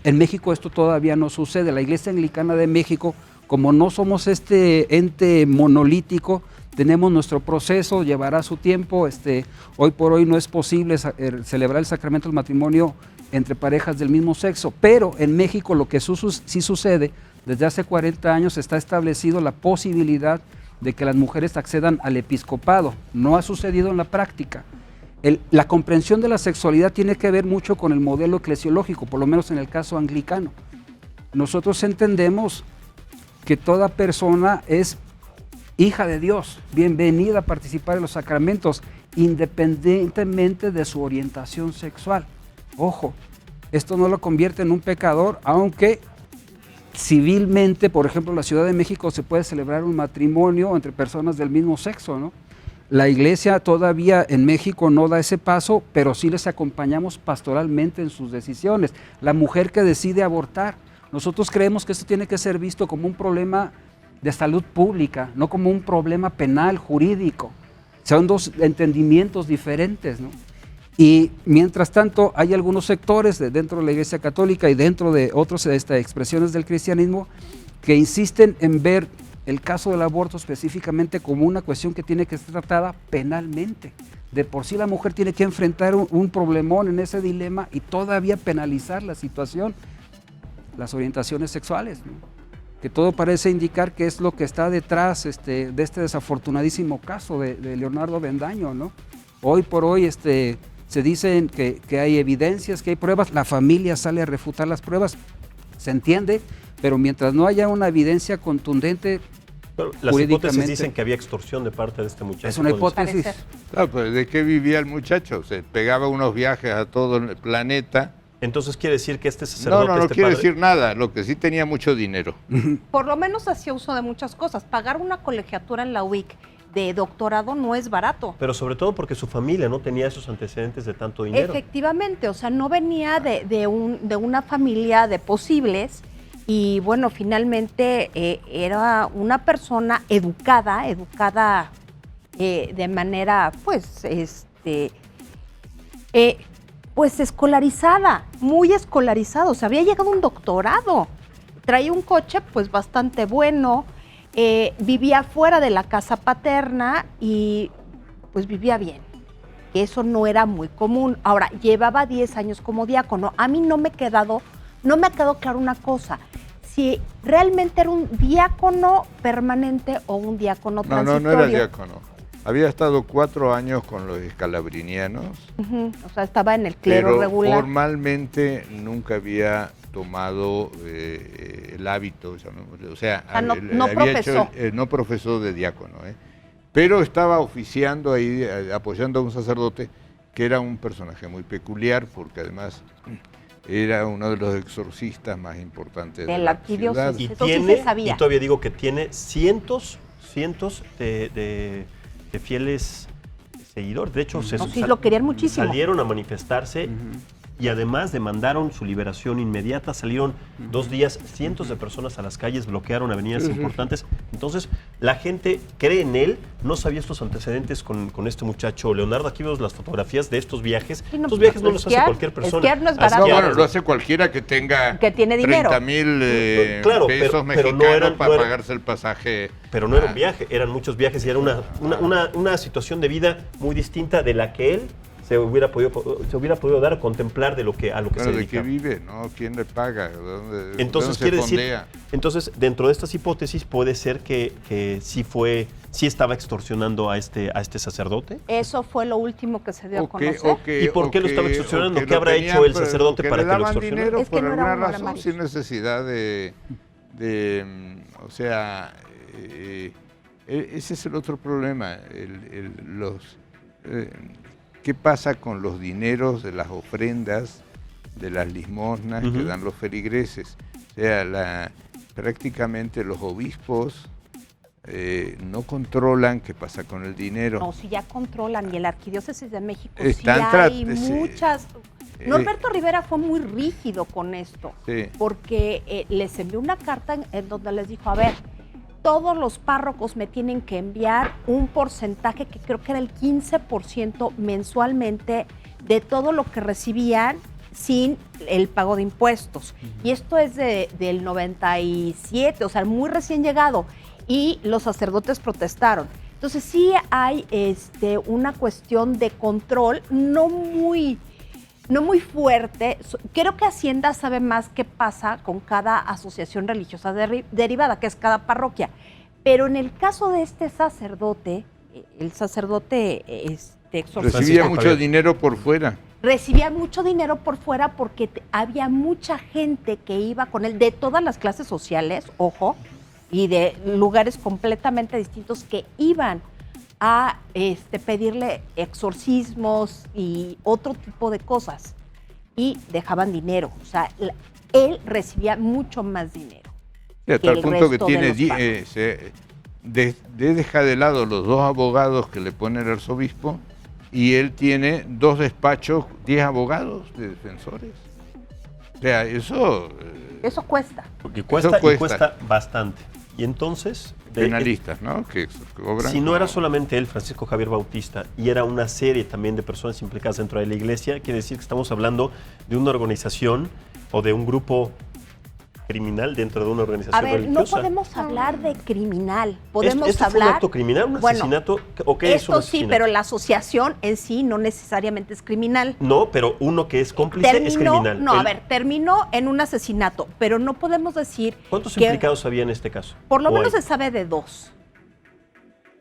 En México esto todavía no sucede. La Iglesia Anglicana de México, como no somos este ente monolítico, tenemos nuestro proceso, llevará su tiempo. Hoy por hoy no es posible celebrar el sacramento del matrimonio entre parejas del mismo sexo, pero en México lo que sí sucede, desde hace 40 años está establecido la posibilidad de que las mujeres accedan al episcopado. No ha sucedido en la práctica. La comprensión de la sexualidad tiene que ver mucho con el modelo eclesiológico, por lo menos en el caso anglicano. Nosotros entendemos que toda persona es hija de Dios, bienvenida a participar en los sacramentos, independientemente de su orientación sexual. Ojo, esto no lo convierte en un pecador, aunque civilmente, por ejemplo, en la Ciudad de México se puede celebrar un matrimonio entre personas del mismo sexo, ¿no? La Iglesia todavía en México no da ese paso, pero sí les acompañamos pastoralmente en sus decisiones. La mujer que decide abortar, nosotros creemos que esto tiene que ser visto como un problema de salud pública, no como un problema penal, jurídico. Son dos entendimientos diferentes, ¿no? Y mientras tanto hay algunos sectores dentro de la Iglesia Católica y dentro de otras expresiones del cristianismo que insisten en ver el caso del aborto específicamente como una cuestión que tiene que ser tratada penalmente. De por sí la mujer tiene que enfrentar un problemón en ese dilema y todavía penalizar la situación, las orientaciones sexuales, ¿no? Que todo parece indicar que es lo que está detrás de este desafortunadísimo caso de Leonardo Bendaño, ¿no? Hoy por hoy se dicen que hay evidencias, que hay pruebas, la familia sale a refutar las pruebas, se entiende, pero mientras no haya una evidencia contundente, pero las hipótesis dicen que había extorsión de parte de este muchacho. Es una hipótesis. Claro, pues ¿de qué vivía el muchacho? Se pegaba unos viajes a todo el planeta. Entonces quiere decir que este sacerdote... No quiere decir nada, lo que sí tenía mucho dinero. Por lo menos hacía uso de muchas cosas. Pagar una colegiatura en la UIC de doctorado no es barato. Pero sobre todo porque su familia no tenía esos antecedentes de tanto dinero. Efectivamente, o sea, no venía de una familia de posibles y bueno, finalmente era una persona educada de manera pues escolarizada, muy escolarizado, o sea, había llegado a un doctorado, traía un coche pues bastante bueno, vivía fuera de la casa paterna y pues vivía bien. Eso no era muy común. Ahora, llevaba 10 años como diácono. A mí no me ha quedado claro una cosa, si realmente era un diácono permanente o un diácono transitorio. No era diácono. Había estado 4 años con los escalabrinianos. O sea, estaba en el clero pero regular. Formalmente nunca había tomado el hábito, o sea, no profesó de diácono, pero estaba oficiando ahí, apoyando a un sacerdote que era un personaje muy peculiar, porque además era uno de los exorcistas más importantes de la ciudad. Y todavía digo que tiene cientos de fieles seguidores. De hecho, lo querían muchísimo. Salieron a manifestarse y además demandaron su liberación inmediata. Salieron 2 días, cientos de personas a las calles, bloquearon avenidas importantes. Entonces, la gente cree en él. No sabía estos antecedentes con este muchacho Leonardo. Aquí vemos las fotografías de estos viajes. Estos viajes no los hace cualquier persona. Esquiar no es barato. Bueno, lo hace cualquiera que tiene dinero. 30,000 pesos mexicanos para pagarse el pasaje. Pero no era un viaje, eran muchos viajes y era una situación de vida muy distinta de la que él se hubiera podido dar a contemplar a lo que se dedicaba. ¿De qué vive? ¿No? ¿Quién le paga? Entonces, quiere decir, dentro de estas hipótesis puede ser que sí estaba extorsionando a este sacerdote. Eso fue lo último que se dio a conocer. ¿Y por qué lo estaba extorsionando? ¿Qué habrá hecho el sacerdote para que lo extorsionara? Dinero es que por no alguna era un razón, sin necesidad de o sea, Ese es el otro problema. ¿Qué pasa con los dineros de las ofrendas, de las limosnas que dan los feligreses? O sea, prácticamente los obispos no controlan qué pasa con el dinero. No, si ya controlan, y el Arquidiócesis de México Están hay muchas... Norberto Rivera fue muy rígido con esto, porque les envió una carta en donde les dijo, a ver, todos los párrocos me tienen que enviar un porcentaje que creo que era el 15% mensualmente de todo lo que recibían sin el pago de impuestos. Y esto es del 97, o sea, muy recién llegado. Y los sacerdotes protestaron. Entonces sí hay una cuestión de control no muy fuerte. Creo que Hacienda sabe más qué pasa con cada asociación religiosa derivada, que es cada parroquia. Pero en el caso de este sacerdote, el sacerdote exorcista, recibía mucho dinero por fuera. Recibía mucho dinero por fuera porque había mucha gente que iba con él, de todas las clases sociales, ojo, y de lugares completamente distintos, que iban a pedirle exorcismos y otro tipo de cosas, y dejaban dinero. O sea, él recibía mucho más dinero. Sí, hasta el punto que tiene, deja de lado los 2 abogados que le pone el arzobispo, y él tiene 2 despachos, 10 abogados de defensores. O sea, eso cuesta. Porque cuesta bastante. Y entonces... penalistas, ¿no? Que cobran. Si no era solamente él, Francisco Javier Bautista, y era una serie también de personas implicadas dentro de la iglesia, quiere decir que estamos hablando de una organización o de un grupo criminal dentro de una organización religiosa. No podemos hablar de criminal. Podemos ¿Esto hablar... fue un acto criminal, un asesinato? ¿O qué es un asesinato? Esto sí, pero la asociación en sí no necesariamente es criminal. No, pero uno que es cómplice es criminal. No, terminó en un asesinato, pero no podemos decir... ¿Cuántos implicados había en este caso? Por lo menos se sabe de 2.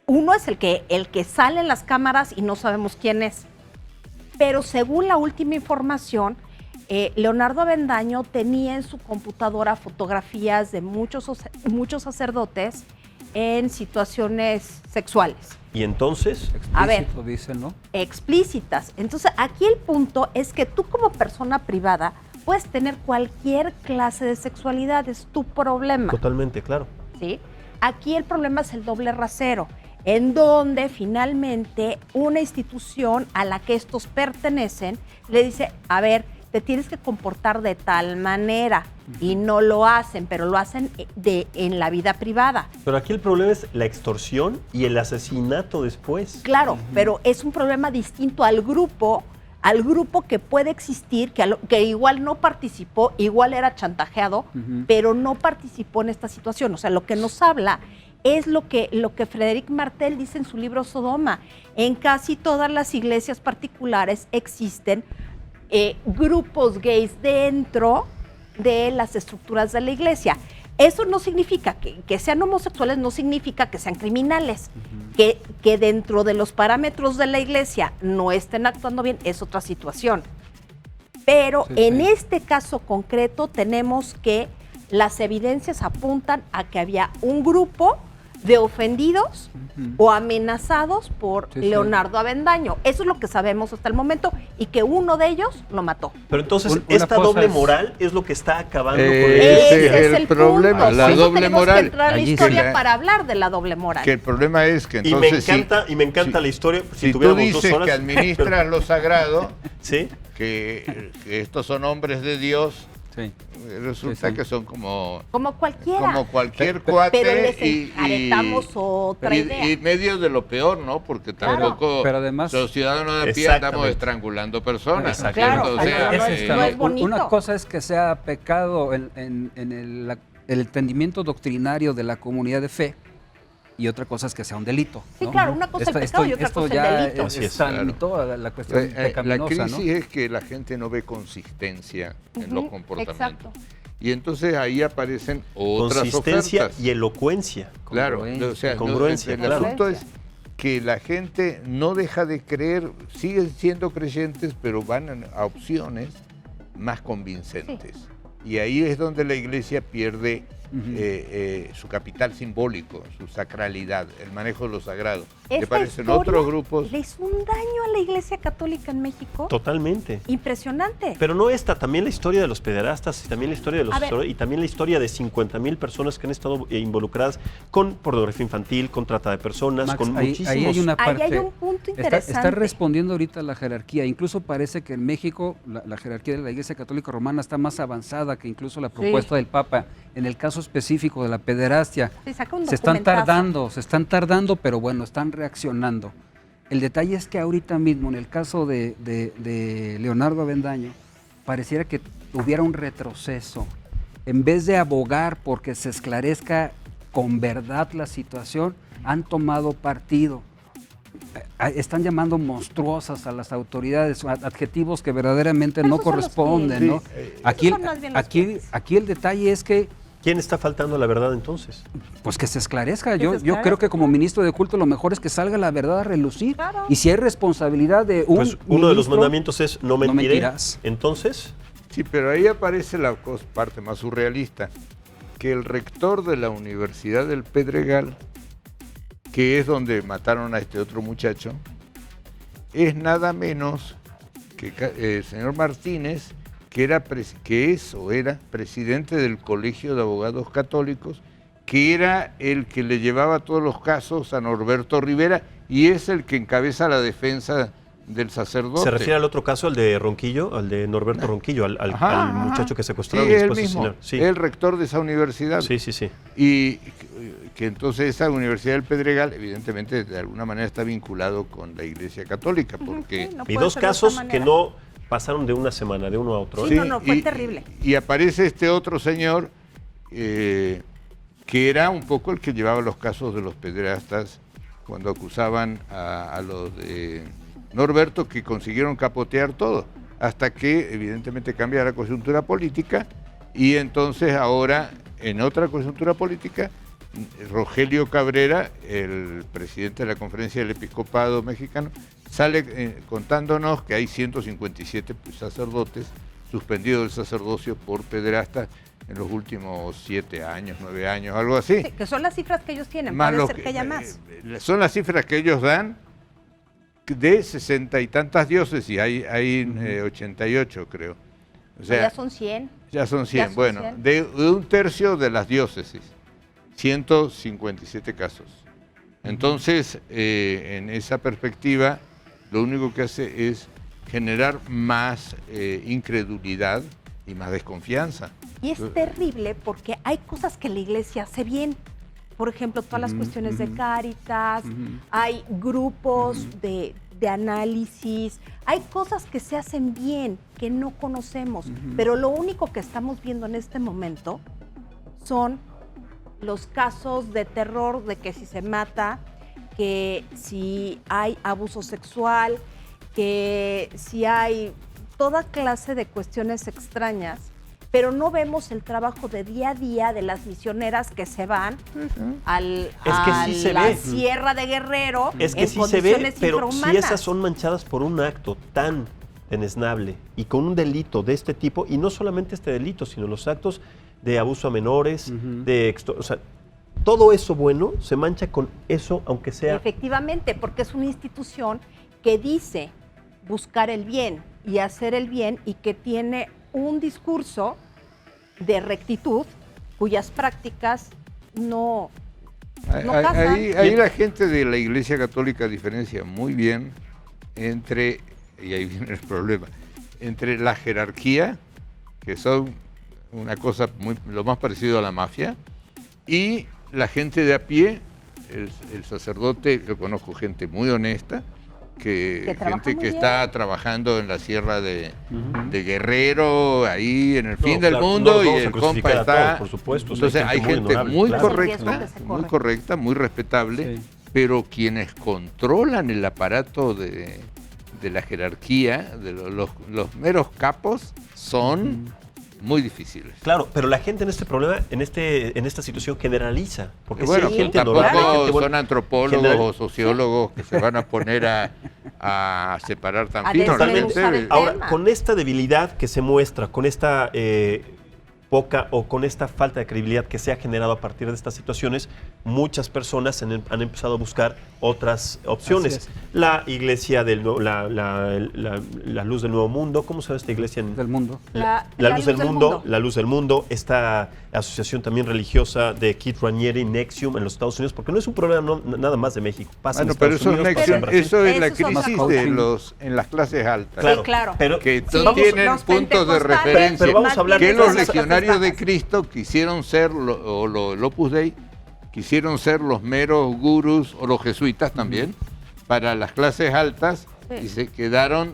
Uno es el que sale en las cámaras y no sabemos quién es. Pero según la última información, Leonardo Avendaño tenía en su computadora fotografías de muchos sacerdotes en situaciones sexuales. ¿Y entonces? A ver, dicen, ¿no? Explícitas. Entonces, aquí el punto es que tú como persona privada puedes tener cualquier clase de sexualidad, es tu problema. Totalmente, claro. ¿Sí? Aquí el problema es el doble rasero, en donde finalmente una institución a la que estos pertenecen le dice, a ver, te tienes que comportar de tal manera, y no lo hacen, pero lo hacen en la vida privada. Pero aquí el problema es la extorsión y el asesinato después. Claro, pero es un problema distinto al grupo que puede existir, que igual no participó, igual era chantajeado, pero no participó en esta situación. O sea, lo que nos habla es lo que Frédéric Martel dice en su libro Sodoma. En casi todas las iglesias particulares existen grupos gays dentro de las estructuras de la iglesia. Eso no significa que sean homosexuales, no significa que sean criminales. Que dentro de los parámetros de la iglesia no estén actuando bien es otra situación. Pero en este caso concreto tenemos que las evidencias apuntan a que había un grupo de ofendidos o amenazados por Leonardo Avendaño. Eso es lo que sabemos hasta el momento, y que uno de ellos lo mató. Pero entonces, esta doble moral es lo que está acabando con ese es el problema, punto. la doble moral. Que entrar a la historia para hablar de la doble moral. Que el problema es que entonces... Y me encanta la historia. Si tú dices que administras lo sagrado, ¿sí? que estos son hombres de Dios... Sí. Resulta que son como cualquiera. Como cualquier cuate. Pero les encaretamos otra idea. Y medio de lo peor, ¿no? Porque tampoco pero además, los ciudadanos de pie andamos estrangulando personas. Claro, no es bonito. Una cosa es que sea pecado en el entendimiento doctrinario de la comunidad de fe, y otra cosa es que sea un delito. Sí, ¿no? claro, una cosa es el pecado y otra cosa es el delito. Claro. La cuestión pecaminosa, la crisis ¿no? es que la gente no ve consistencia en los comportamientos. Exacto. Y entonces ahí aparecen otras consistencia ofertas. Y elocuencia. Claro, o sea, congruencia. El asunto es que la gente no deja de creer, siguen siendo creyentes, pero van a opciones más convincentes. Sí. Y ahí es donde la iglesia pierde su capital simbólico, su sacralidad, el manejo de lo sagrado. Esta ¿Le parecen historia otros grupos? le hizo un daño a la Iglesia Católica en México. Totalmente. Impresionante. Pero no esta, también la historia de los pederastas, y también la historia de los A ver. y también la historia de 50,000 personas que han estado involucradas con pornografía infantil, con trata de personas, Max, con ahí muchísimos. hay una Ahí parte. hay un punto Está interesante. respondiendo ahorita a la jerarquía. Incluso parece que en México la jerarquía de la Iglesia Católica Romana está más avanzada que incluso la propuesta del Papa. En el caso específico de la pederastia, Sí, saca un se están documentazo. tardando, pero bueno, están reaccionando. El detalle es que ahorita mismo, en el caso de Leonardo Avendaño, pareciera que hubiera un retroceso. En vez de abogar porque se esclarezca con verdad la situación, han tomado partido. Están llamando monstruosas a las autoridades, adjetivos que verdaderamente Pero no esos son los corresponden, pies. ¿no? Sí, Aquí, son más bien los pies. aquí el detalle es que ¿Quién está faltando a la verdad entonces? pues que se esclarezca. Que Yo, se yo creo esclarezca. que como ministro de culto lo mejor es que salga la verdad a relucir. Claro. Y si hay responsabilidad de un Pues uno de los ministro, mandamientos es no mentiré. mentirás. Entonces, Sí, pero ahí aparece la parte más surrealista, que el rector de la Universidad del Pedregal, que es donde mataron a este otro muchacho, es nada menos que el señor Martínez, que es o era presidente del Colegio de Abogados Católicos, que era el que le llevaba todos los casos a Norberto Rivera y es el que encabeza la defensa del sacerdote. ¿se refiere al otro caso, al de Ronquillo, al de Norberto Ronquillo, al Ajá, muchacho que sí, secuestraron y él después mismo, asesinaron? Sí, el rector de esa universidad. sí, sí, sí. Y que entonces esa Universidad del Pedregal, evidentemente, de alguna manera está vinculado con la Iglesia Católica, porque... Sí, no Y puede dos ser de otra casos que manera. no pasaron de una semana, de uno a otro. Sí, ¿eh? no, fue terrible. Y aparece este otro señor que era un poco el que llevaba los casos de los pederastas cuando acusaban a los de Norberto, que consiguieron capotear todo, hasta que evidentemente cambia la coyuntura política y entonces ahora en otra coyuntura política Rogelio Cabrera, el presidente de la Conferencia del Episcopado Mexicano, sale contándonos que hay 157 sacerdotes suspendidos del sacerdocio por pederastas en los últimos 7 años, 9 años, algo así. Sí, que son las cifras que ellos tienen, Más puede lo ser que haya más. Son las cifras que ellos dan de 60 y tantas diócesis, hay 88 creo. O sea, ya son 100. ya son 100, son bueno, 100. de un tercio de las diócesis, 157 casos. Entonces, en esa perspectiva, lo único que hace es generar más incredulidad y más desconfianza. Y es terrible porque hay cosas que la iglesia hace bien. Por ejemplo, todas las cuestiones de Cáritas, hay grupos de análisis, hay cosas que se hacen bien, que no conocemos, pero lo único que estamos viendo en este momento son los casos de terror de que si se mata, que si hay abuso sexual, que si hay toda clase de cuestiones extrañas, pero no vemos el trabajo de día a día de las misioneras que se van a sí se la ve. Sierra de Guerrero Es que en sí se ve, condiciones pero si infrahumanas. esas son manchadas por un acto tan denesnable y con un delito de este tipo, y no solamente este delito, sino los actos de abuso a menores, o sea, todo eso bueno se mancha con eso, aunque sea... Efectivamente, porque es una institución que dice buscar el bien y hacer el bien y que tiene un discurso de rectitud cuyas prácticas no casan. Ahí la gente de la Iglesia Católica diferencia muy bien entre, y ahí viene el problema, entre la jerarquía, que son una cosa lo más parecido a la mafia, y la gente de a pie. El sacerdote, yo conozco gente muy honesta, gente que está trabajando en la sierra de Guerrero, ahí en el fin del claro, mundo, no y vamos a el crucificar compa a está. todos, por supuesto, Entonces hay gente muy claro. correcta, muy respetable, Sí. pero quienes controlan el aparato de la jerarquía, de los meros capos, son muy difíciles. Claro, pero la gente en este problema, en esta situación generaliza, porque Bueno, sí hay gente tampoco honorable, gente buena. son antropólogos o sociólogos que se van a poner a separar tan A fino. desmenuzar Realmente, el Ahora, tema. con esta debilidad que se muestra, con esta poca o con esta falta de credibilidad que se ha generado a partir de estas situaciones, muchas personas han empezado a buscar otras opciones. La iglesia del la Luz del Nuevo Mundo, ¿cómo se llama esta iglesia? Del mundo. La Luz del Mundo, la Luz del Mundo, esta asociación también religiosa de Keith Raniere, Nexium, en los Estados Unidos, porque no es un problema nada más de México, pasa en pero Estados Unidos, pasa en Brasil. eso es la Eso son crisis en las clases altas. Claro, Sí, claro. pero Que Sí, tienen los puntos de pentecostales, referencia. Pero vamos a hablar que de los esas legionarios de bajas. Cristo quisieron ser, o el Opus Dei, quisieron ser los meros gurús, o los jesuitas también, para las clases altas, Sí. y se quedaron,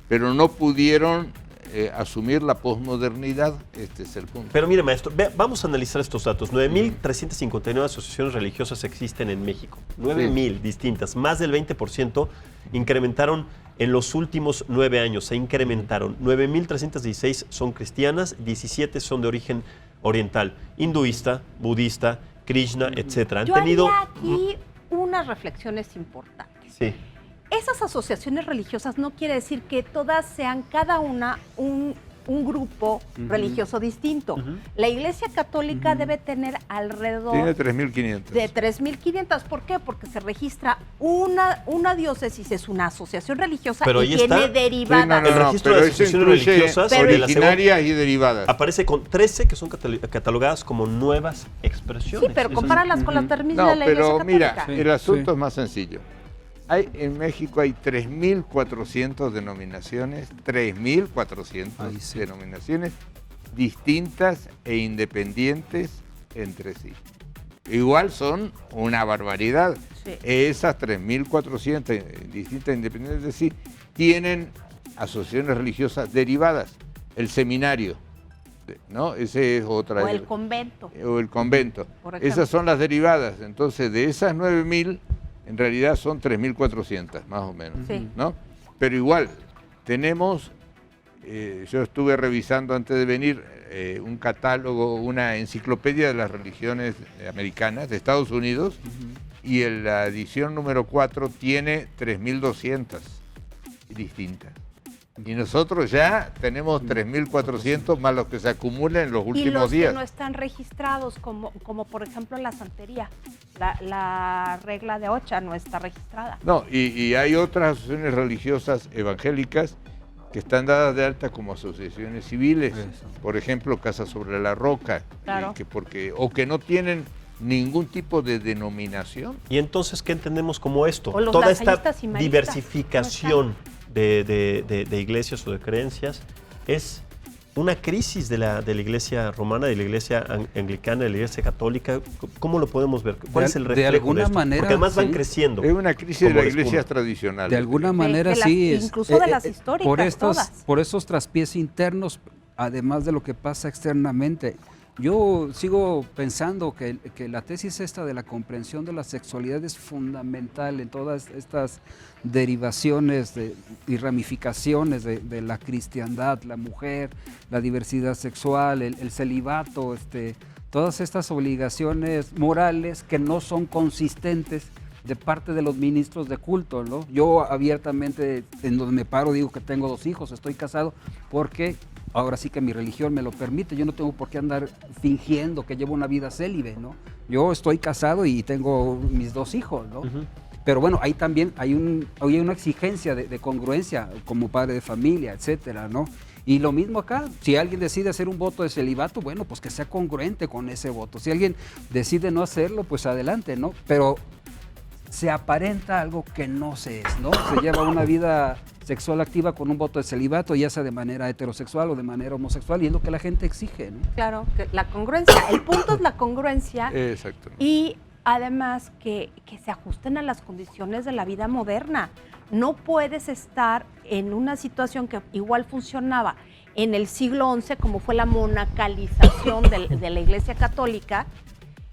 pero no pudieron asumir la posmodernidad. Este es el punto. Pero mire, maestro, vamos a analizar estos datos. 9.359 asociaciones religiosas existen en México. 9.000 distintas. Más del 20% incrementaron en los últimos 9 años. Se incrementaron. 9.316 son cristianas, 17 son de origen oriental, hinduista, budista, Krishna, etc. Yo haría aquí unas reflexiones importantes. Sí. Esas asociaciones religiosas no quiere decir que todas sean cada una un grupo religioso distinto. La Iglesia Católica debe tener alrededor Tiene 3.500. de 3.500. ¿Por qué? Porque se registra una diócesis, es una asociación religiosa Pero y ahí tiene está. derivadas. El registro de pero eso asociaciones incluye religiosas de la originarias y derivadas. aparece con 13 que son catalogadas como nuevas expresiones. Sí, pero compáralas con las terminas No, de la Iglesia pero Católica. mira, el asunto es más sencillo. En México hay 3.400 denominaciones, 3.400 Ahí sí. denominaciones distintas e independientes entre sí. Igual son una barbaridad. Sí. Esas 3.400 distintas e independientes entre sí tienen asociaciones religiosas derivadas. El seminario, ¿no? Ese es otra. O el convento. O el convento. Por ejemplo. Esas son las derivadas. Entonces, de esas 9.000, en realidad son 3.400, más o menos. Sí. ¿No? Pero igual, tenemos, yo estuve revisando antes de venir un catálogo, una enciclopedia de las religiones americanas, de Estados Unidos, y en la edición número 4 tiene 3.200 distintas. Y nosotros ya tenemos 3.400 más los que se acumulan en los Y últimos los días. que no están registrados, como por ejemplo la santería. La regla de Ocha no está registrada. No, y hay otras asociaciones religiosas evangélicas que están dadas de alta como asociaciones civiles. Eso. Por ejemplo, Casa sobre la Roca, Claro. o que no tienen ningún tipo de denominación. Y entonces, ¿qué entendemos como esto? O los Toda esta lasallistas y maristas, diversificación de iglesias o de creencias es una crisis de la iglesia romana, de la iglesia anglicana, de la iglesia católica. ¿Cómo lo podemos ver? ¿Cuál es el reflejo de alguna esto? manera, Porque además van sí. creciendo. Es una crisis de como las la espuma. iglesias tradicionales. De alguna manera de las- sí es. incluso de las históricas, todas. Por esos traspiés internos, además de lo que pasa externamente. Yo sigo pensando que la tesis esta de la comprensión de la sexualidad es fundamental en todas estas derivaciones y ramificaciones de la cristiandad, la mujer, la diversidad sexual, el celibato, todas estas obligaciones morales que no son consistentes de parte de los ministros de culto, ¿no? Yo abiertamente, en donde me paro, digo que tengo 2 hijos, estoy casado, porque ahora sí que mi religión me lo permite, yo no tengo por qué andar fingiendo que llevo una vida célibe, ¿no? Yo estoy casado y tengo mis 2 hijos, ¿no? Pero bueno, ahí también hay una exigencia de congruencia como padre de familia, etcétera, ¿no? Y lo mismo acá, si alguien decide hacer un voto de celibato, bueno, pues que sea congruente con ese voto. Si alguien decide no hacerlo, pues adelante, ¿no? Pero se aparenta algo que no se es, ¿no? Se lleva una vida sexual activa con un voto de celibato, ya sea de manera heterosexual o de manera homosexual, y es lo que la gente exige, ¿no? Claro, que la congruencia. El punto es la congruencia Exacto. y además que se ajusten a las condiciones de la vida moderna. No puedes estar en una situación que igual funcionaba en el siglo XI, como fue la monacalización de la Iglesia Católica,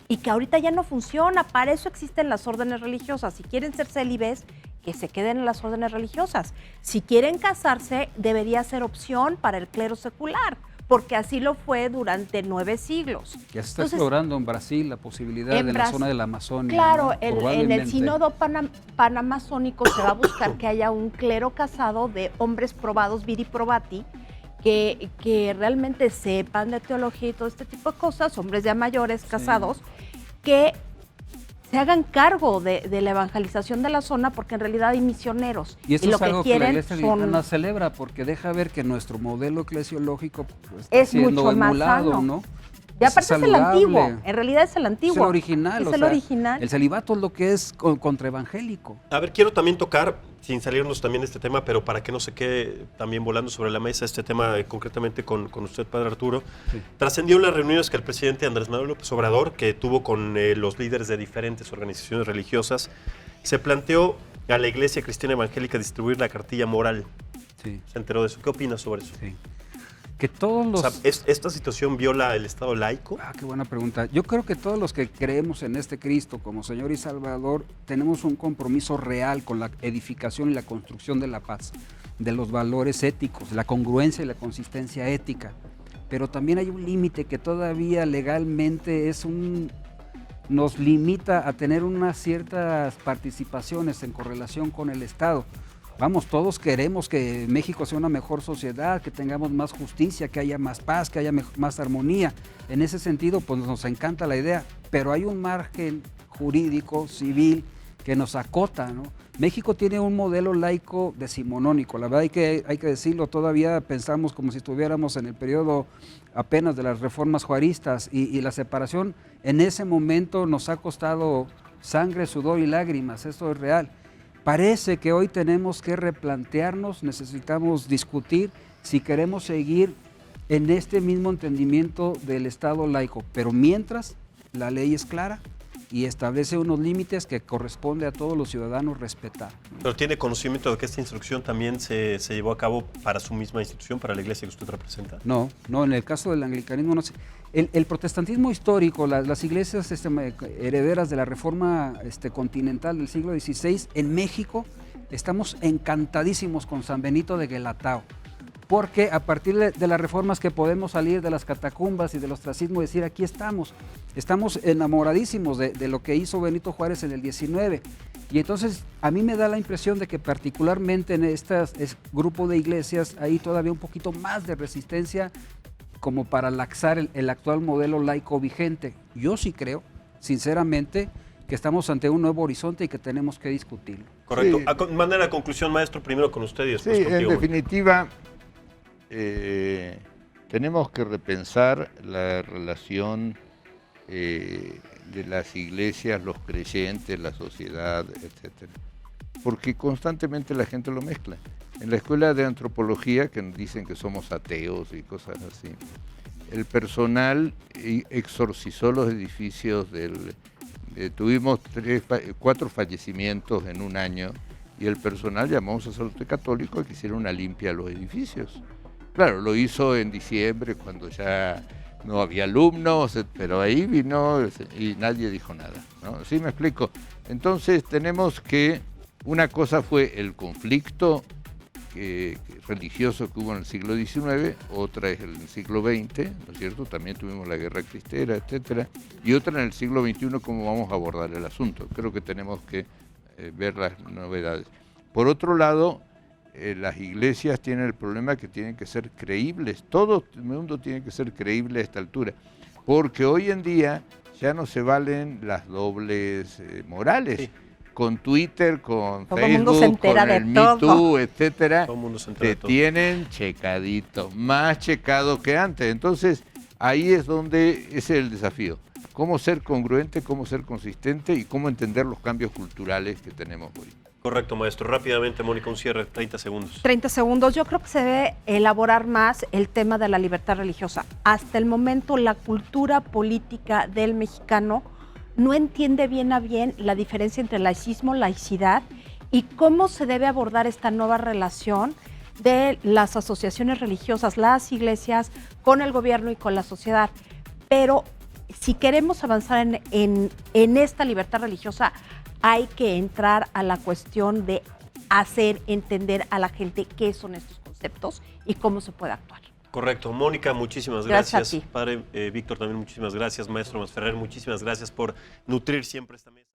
y que ahorita ya no funciona. Para eso existen las órdenes religiosas. Si quieren ser célibes, que se queden en las órdenes religiosas. Si quieren casarse, debería ser opción para el clero secular, porque así lo fue durante 9 siglos. Ya se está Entonces, explorando en Brasil la posibilidad en de la Brasil, zona de la Amazonia. claro, ¿no? en el Probablemente. sínodo panamazónico se va a buscar que haya un clero casado de hombres probados, viri probati, que realmente sepan de teología y todo este tipo de cosas, hombres ya mayores, casados, que se hagan cargo de la evangelización de la zona, porque en realidad hay misioneros. Y esto lo es algo que que la quieren Iglesia Anglicana celebra, porque deja ver que nuestro modelo eclesiológico pues, está es siendo mucho más emulado, sano. ¿no? Y aparte es el saludable. antiguo, en realidad es el antiguo. Es el original. Es o el sea, original. El celibato es lo que es contraevangélico. A ver, quiero también tocar, sin salirnos también de este tema, pero para que no se quede también volando sobre la mesa este tema concretamente con usted, Padre Arturo. Sí. Trascendió en las reuniones que el presidente Andrés Manuel López Obrador, que tuvo con los líderes de diferentes organizaciones religiosas, se planteó a la Iglesia Cristiana Evangélica distribuir la cartilla moral. Sí, ¿Se enteró de eso? ¿Qué opina sobre eso? sí. Que todos los... O sea, ¿esta situación viola el Estado laico? Qué buena pregunta. Yo creo que todos los que creemos en este Cristo como Señor y Salvador tenemos un compromiso real con la edificación y la construcción de la paz, de los valores éticos, la congruencia y la consistencia ética. Pero también hay un límite que todavía legalmente nos limita a tener unas ciertas participaciones en correlación con el Estado. Vamos, todos queremos que México sea una mejor sociedad, que tengamos más justicia, que haya más paz, que haya más armonía. En ese sentido, pues nos encanta la idea, pero hay un margen jurídico, civil, que nos acota, ¿no? México tiene un modelo laico decimonónico, la verdad hay que decirlo, todavía pensamos como si estuviéramos en el periodo apenas de las reformas juaristas y la separación en ese momento nos ha costado sangre, sudor y lágrimas, esto es real. Parece que hoy tenemos que replantearnos, necesitamos discutir si queremos seguir en este mismo entendimiento del Estado laico, pero mientras la ley es clara y establece unos límites que corresponde a todos los ciudadanos respetar. Pero ¿tiene conocimiento de que esta instrucción también se llevó a cabo para su misma institución, para la iglesia que usted representa? No, en el caso del anglicanismo no sé. El protestantismo histórico, las iglesias herederas de la reforma continental del siglo XVI, en México estamos encantadísimos con San Benito de Guelatao, porque a partir de las reformas que podemos salir de las catacumbas y del ostracismo, decir aquí estamos enamoradísimos de lo que hizo Benito Juárez en el 19. Y entonces a mí me da la impresión de que particularmente en este grupo de iglesias hay todavía un poquito más de resistencia como para laxar el actual modelo laico vigente. Yo sí creo, sinceramente, que estamos ante un nuevo horizonte y que tenemos que discutirlo. Correcto. Sí. Manera de conclusión, maestro, primero con usted y después Sí, contigo. en definitiva, tenemos que repensar la relación de las iglesias, los creyentes, la sociedad, etcétera, porque constantemente la gente lo mezcla. En la escuela de antropología, que nos dicen que somos ateos y cosas así, el personal exorcizó los edificios tuvimos 4 fallecimientos en un año y el personal llamó a un sacerdote católico a que hiciera una limpia a los edificios. Claro, lo hizo en diciembre cuando ya no había alumnos, pero ahí vino y nadie dijo nada, ¿no? ¿Sí me explico? Entonces tenemos que, una cosa fue el conflicto religioso que hubo en el siglo XIX, otra es el siglo XX, ¿no es cierto? También tuvimos la guerra cristera, etcétera, y otra en el siglo XXI, cómo vamos a abordar el asunto. Creo que tenemos que ver las novedades. Por otro lado, las iglesias tienen el problema que tienen que ser creíbles, todo el mundo tiene que ser creíble a esta altura, porque hoy en día ya no se valen las dobles morales. Sí. Con Twitter, con todo Facebook, mundo se entera con el de Me todo. Too, etcétera, todo mundo se entera de te todo. Tienen checadito, más checado que antes. Entonces, ahí es donde ese es el desafío. Cómo ser congruente, cómo ser consistente y cómo entender los cambios culturales que tenemos hoy. Correcto, maestro. Rápidamente, Mónica, un cierre, 30 segundos. 30 segundos. Yo creo que se debe elaborar más el tema de la libertad religiosa. Hasta el momento, la cultura política del mexicano no entiende bien a bien la diferencia entre laicismo, laicidad y cómo se debe abordar esta nueva relación de las asociaciones religiosas, las iglesias, con el gobierno y con la sociedad. Pero si queremos avanzar en esta libertad religiosa, hay que entrar a la cuestión de hacer entender a la gente qué son estos conceptos y cómo se puede actuar. Correcto. Mónica, muchísimas Gracias gracias. Padre Víctor, también muchísimas gracias. Maestro Masferrer, muchísimas gracias por nutrir siempre esta mesa.